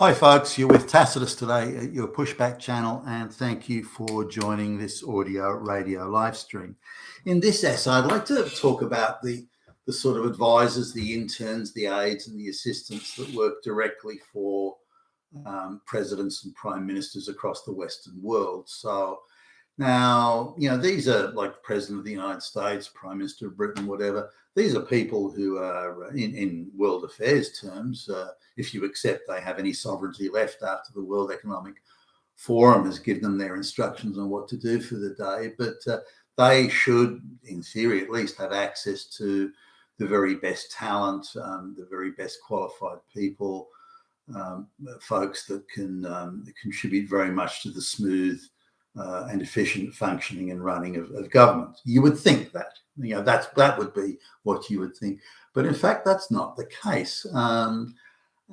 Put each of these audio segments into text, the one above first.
Hi folks, you're with Tacitus today at your Pushback channel, and thank you for joining this audio radio live stream. In this essay, I'd like to talk about the sort of advisors, the interns, the aides and the assistants that work directly for presidents and prime ministers across the Western world. So now, these are like the President of the United States, Prime Minister of Britain, whatever. These are people who are, in world affairs terms, if you accept they have any sovereignty left after the World Economic Forum has given them their instructions on what to do for the day. But they should, in theory at least, have access to the very best talent, the very best qualified people, folks that can contribute very much to the smooth and efficient functioning and running of government. You would think that, that would be what you would think. But in fact, that's not the case.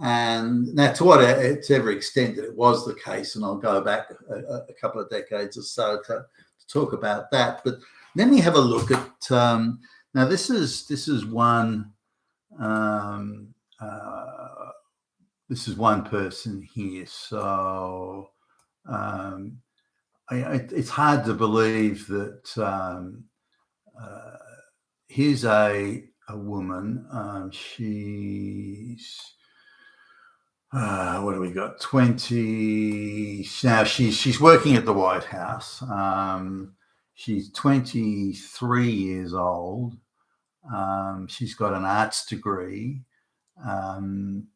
And now to every extent that it was the case, and I'll go back a couple of decades or so to talk about that. But then we have a look at, now this is one, this is one person here. So, it's hard to believe that here's a woman. She's what do we got? 20 now. She's working at the White House. She's 23 years old. She's got an arts degree from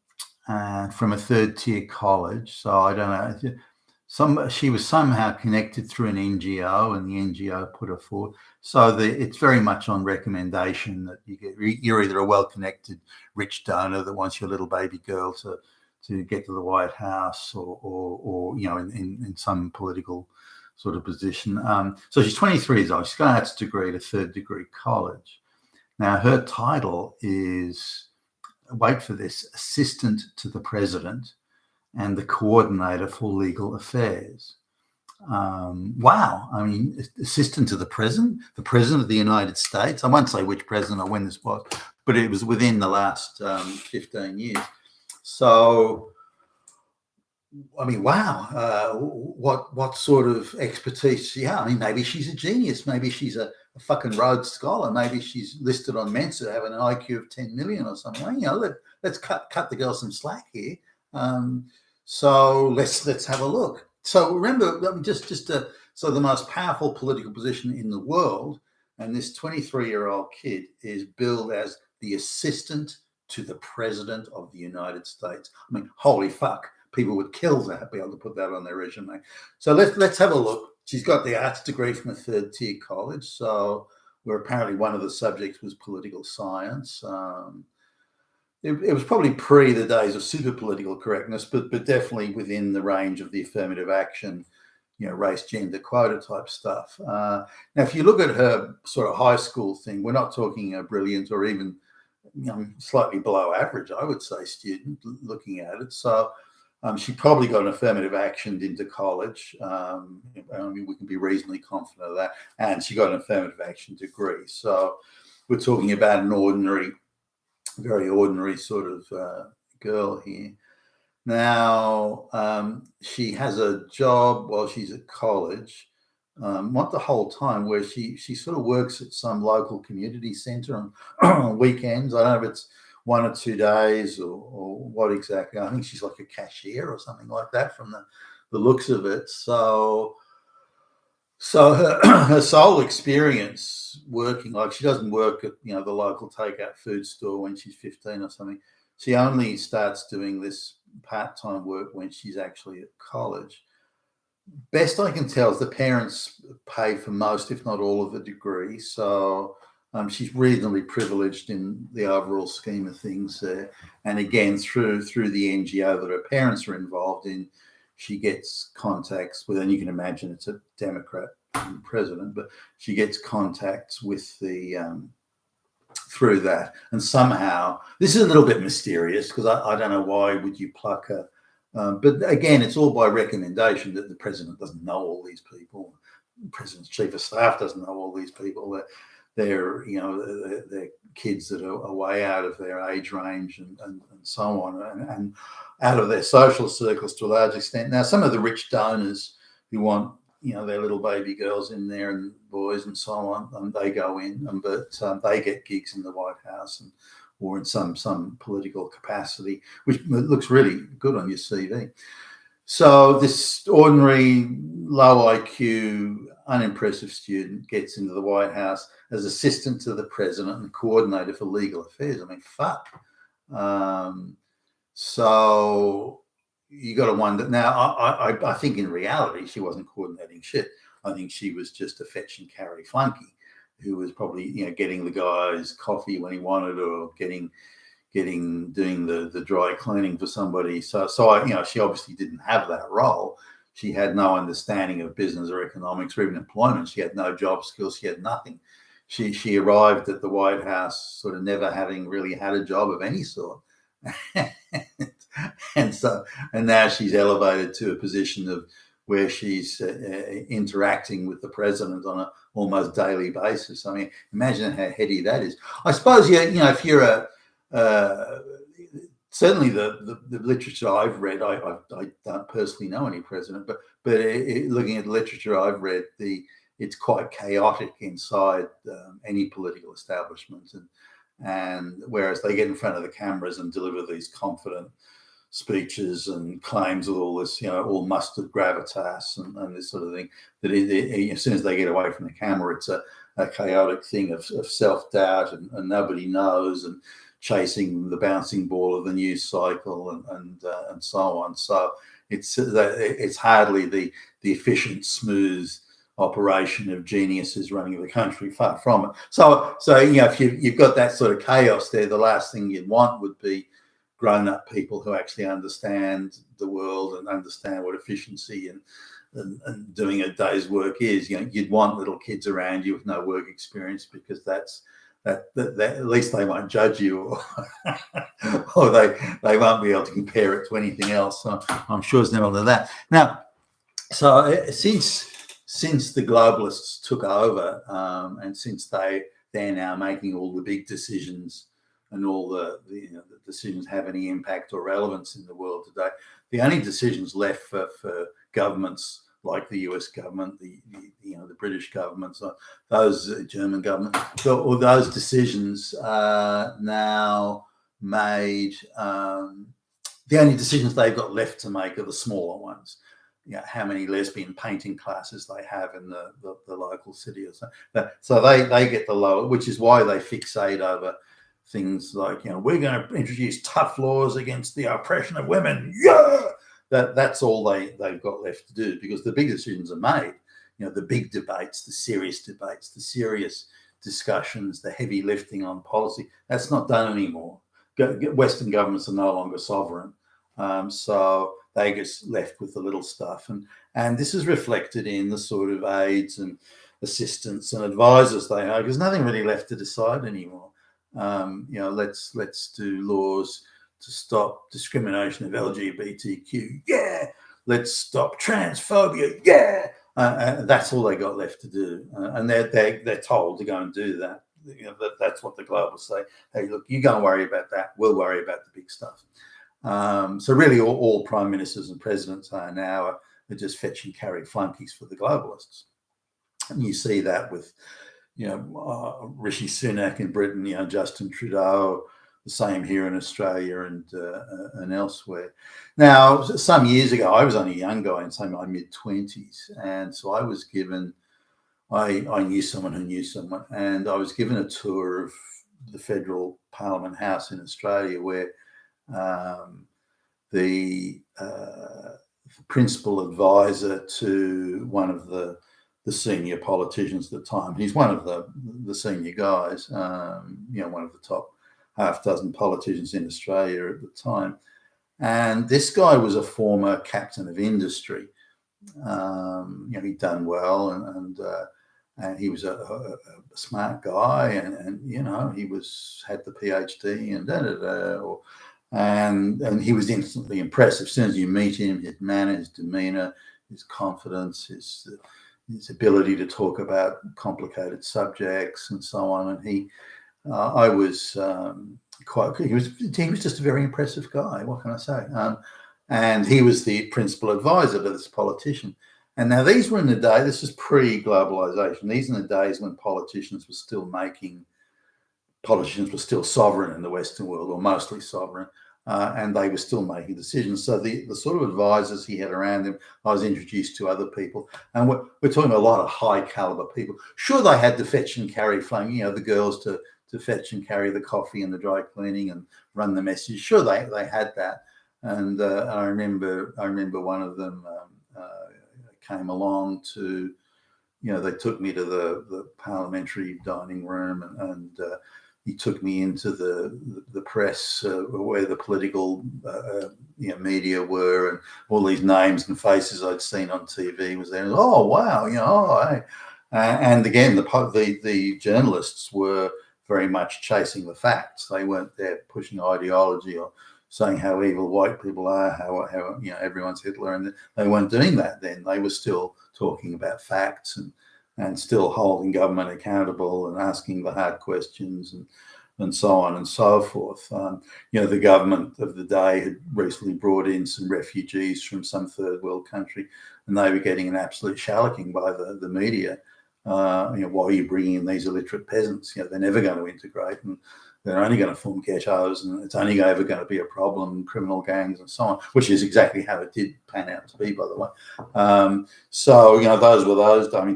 a third-tier college. So I don't know. She was somehow connected through an NGO, and the NGO put her forward. So it's very much on recommendation that you're either a well-connected rich donor that wants your little baby girl to get to the White House, or in some political sort of position. So she's 23 years old. She's got an arts degree at a third-degree college. Now her title is, wait for this, Assistant to the President and the Coordinator for Legal Affairs. Wow. I mean, assistant to the President of the United States. I won't say which president or when this was, but it was within the last 15 years. So, I mean, wow. What sort of expertise? Yeah, I mean, maybe she's a genius. Maybe she's a fucking Rhodes Scholar. Maybe she's listed on Mensa having an IQ of 10 million or something. Let's cut the girl some slack here. So let's have a look. So remember, so the most powerful political position in the world, and this 23-year-old kid is billed as the assistant to the President of the United States. I mean, holy fuck, people would kill to be able to put that on their resume. So let's have a look. She's got the arts degree from a third-tier college, so where apparently one of the subjects was political science. It was probably pre the days of super political correctness, but definitely within the range of the affirmative action, race, gender, quota type stuff. Now, if you look at her sort of high school thing, we're not talking a brilliant or even slightly below average, I would say, student looking at it. So she probably got an affirmative action into college. I mean, we can be reasonably confident of that. And she got an affirmative action degree. So we're talking about an very ordinary sort of girl here. Now, she has a job while she's at college, not the whole time, where she sort of works at some local community centre on weekends. I don't know if it's 1 or 2 days or what exactly. I think she's like a cashier or something like that from the looks of it. So her sole experience working, like she doesn't work at the local takeout food store when she's 15 or something. She only starts doing this part-time work when she's actually at college. Best I can tell is the parents pay for most, if not all, of the degree. So she's reasonably privileged in the overall scheme of things there. And again, through the NGO that her parents are involved in, she gets contacts with, and you can imagine it's a Democrat president, but she gets contacts with the through that. And somehow, this is a little bit mysterious because I don't know why would you pluck her. But again, it's all by recommendation that the president doesn't know all these people. The president's chief of staff doesn't know all these people. they're they're kids that are way out of their age range and so on, and out of their social circles to a large extent. Now, some of the rich donors who want their little baby girls in there and boys and so on, and they go in, but they get gigs in the White House or in some political capacity, which looks really good on your CV. So this ordinary, low IQ, unimpressive student gets into the White House as assistant to the president and coordinator for legal affairs. I mean, fuck. So you got to wonder. Now, I think in reality, she wasn't coordinating shit. I think she was just a fetch and carry flunky who was probably, getting the guy's coffee when he wanted, or doing the dry cleaning for somebody. So she obviously didn't have that role. She had no understanding of business or economics or even employment. She had no job skills. She had nothing. She arrived at the White House sort of never having really had a job of any sort. and now she's elevated to a position of where she's interacting with the president on an almost daily basis. I mean, imagine how heady that is. I suppose, if you're certainly the literature I've read, I don't personally know any president, but looking at the literature I've read, it's quite chaotic inside any political establishment, and whereas they get in front of the cameras and deliver these confident speeches and claims with all this, all mustered gravitas and this sort of thing, that as soon as they get away from the camera, it's a chaotic thing of self-doubt and nobody knows, and chasing the bouncing ball of the news cycle and so on. So it's hardly the efficient, smooth operation of geniuses running the country. Far from it. So if you've got that sort of chaos there, the last thing you'd want would be grown-up people who actually understand the world and understand what efficiency and doing a day's work is. You'd want little kids around you with no work experience, because that at least they won't judge you, or they won't be able to compare it to anything else. So I'm sure it's never that. Now, so since the globalists took over, and since they're now making all the big decisions, and all the decisions have any impact or relevance in the world today, the only decisions left for governments like the US government, the British governments, those German government, all those decisions are now made. The only decisions they've got left to make are the smaller ones. How many lesbian painting classes they have in the local city or so. So they get the lower, which is why they fixate over things like, we're going to introduce tough laws against the oppression of women. Yeah, that's all they've got left to do, because the big decisions are made. The big debates, the serious discussions, the heavy lifting on policy, that's not done anymore. Western governments are no longer sovereign. So they get left with the little stuff. And this is reflected in the sort of aides and assistants and advisors they have. There's nothing really left to decide anymore. Let's do laws to stop discrimination of LGBTQ. Yeah. Let's stop transphobia. Yeah. That's all they got left to do. And they're told to go and do that. That's what the globals say. Hey, look, you go and worry about that. We'll worry about the big stuff. So really all prime ministers and presidents are now are just fetch and carry flunkies for the globalists. And you see that with, Rishi Sunak in Britain, Justin Trudeau, the same here in Australia and elsewhere. Now, some years ago, I was only a young guy in my mid-20s. And so I was given, I knew someone who knew someone, and I was given a tour of the Federal Parliament House in Australia, where the principal advisor to one of the senior politicians at the time. He's one of the senior guys, one of the top half dozen politicians in Australia at the time. And this guy was a former captain of industry. He'd done well, and he was a smart guy, and he had the PhD and he was instantly impressive. As soon as you meet him, his manner, his demeanor, his confidence, his ability to talk about complicated subjects and so on. And I was he was just a very impressive guy. What can I say? And he was the principal advisor to this politician. And now these were in the day, this is pre-globalization. These are the days when politicians were still sovereign in the Western world, or mostly sovereign, and they were still making decisions. So the sort of advisors he had around him, I was introduced to other people, and we're talking a lot of high caliber people. Sure, they had to fetch and carry flame, the girls to fetch and carry the coffee and the dry cleaning and run the message. Sure, they had that, and I remember one of them came along to, they took me to the parliamentary dining room, and he took me into the press where the political media were, and all these names and faces I'd seen on TV was there. And, oh wow, hey. And again, the journalists were very much chasing the facts. They weren't there pushing ideology or saying how evil white people are, how everyone's Hitler, and they weren't doing that then. They were still talking about facts and still holding government accountable and asking the hard questions and so on and so forth. The government of the day had recently brought in some refugees from some third world country, and they were getting an absolute shellacking by the media. Why are you bringing in these illiterate peasants? They're never going to integrate, and they're only going to form ghettos, and it's only ever going to be a problem, criminal gangs and so on, which is exactly how it did pan out to be, by the way. So those were those. I mean,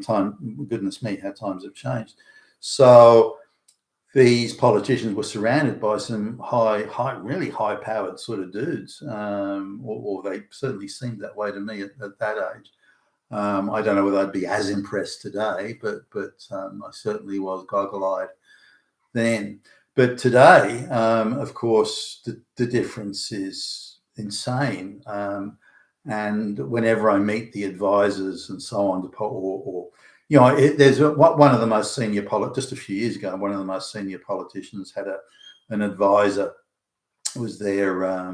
goodness me, how times have changed. So these politicians were surrounded by some really high-powered sort of dudes, or they certainly seemed that way to me at that age. I don't know whether I'd be as impressed today, but I certainly was goggle-eyed then. But today, of course, the difference is insane. And whenever I meet the advisors and so on, there's one of the most senior just a few years ago, one of the most senior politicians had an advisor. Was their I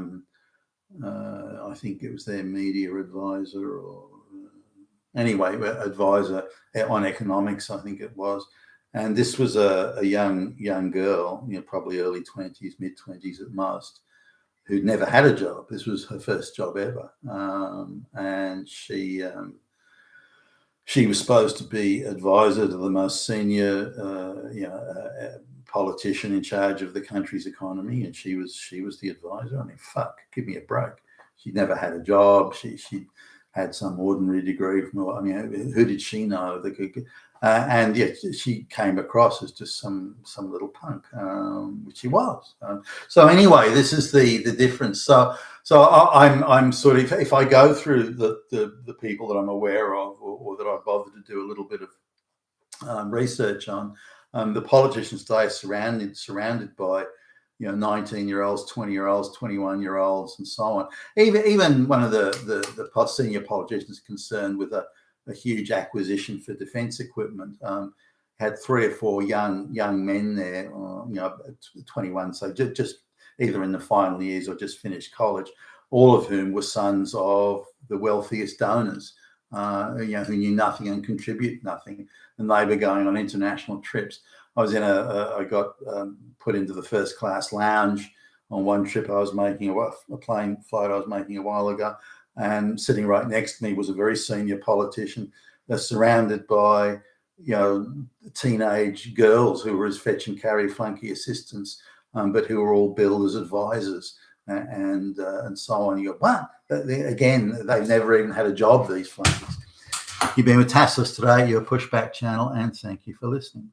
think it was their media advisor, or anyway, advisor on economics, I think it was. And this was a young girl, probably early 20s, mid 20s at most, who'd never had a job. This was her first job ever, and she was supposed to be advisor to the most senior, politician in charge of the country's economy, and she was the advisor. I mean, fuck, give me a break. She'd never had a job. She had some ordinary degree from. I mean, who did she know that could? And yet she came across as just some little punk, which she was. So anyway, this is the difference. So I'm sort of, if I go through the people that I'm aware of, or that I bothered to do a little bit of research on, the politicians today are surrounded by 19-year-olds, 20-year-olds, 21-year-olds, and so on. Even one of the senior politicians concerned with a huge acquisition for defence equipment had 3 or 4 young men there, 21, so just either in the final years or just finished college, all of whom were sons of the wealthiest donors, who knew nothing and contribute nothing, and they were going on international trips. I got put into the first class lounge on one trip I was making, a plane flight I was making a while ago, and sitting right next to me was a very senior politician. They're surrounded by, teenage girls who were his fetch and carry flunky assistants, but who were all billed as advisors and so on. You go, what? Again, they've never even had a job, these flunkies. You've been with Tassless today, your Pushback channel, and thank you for listening.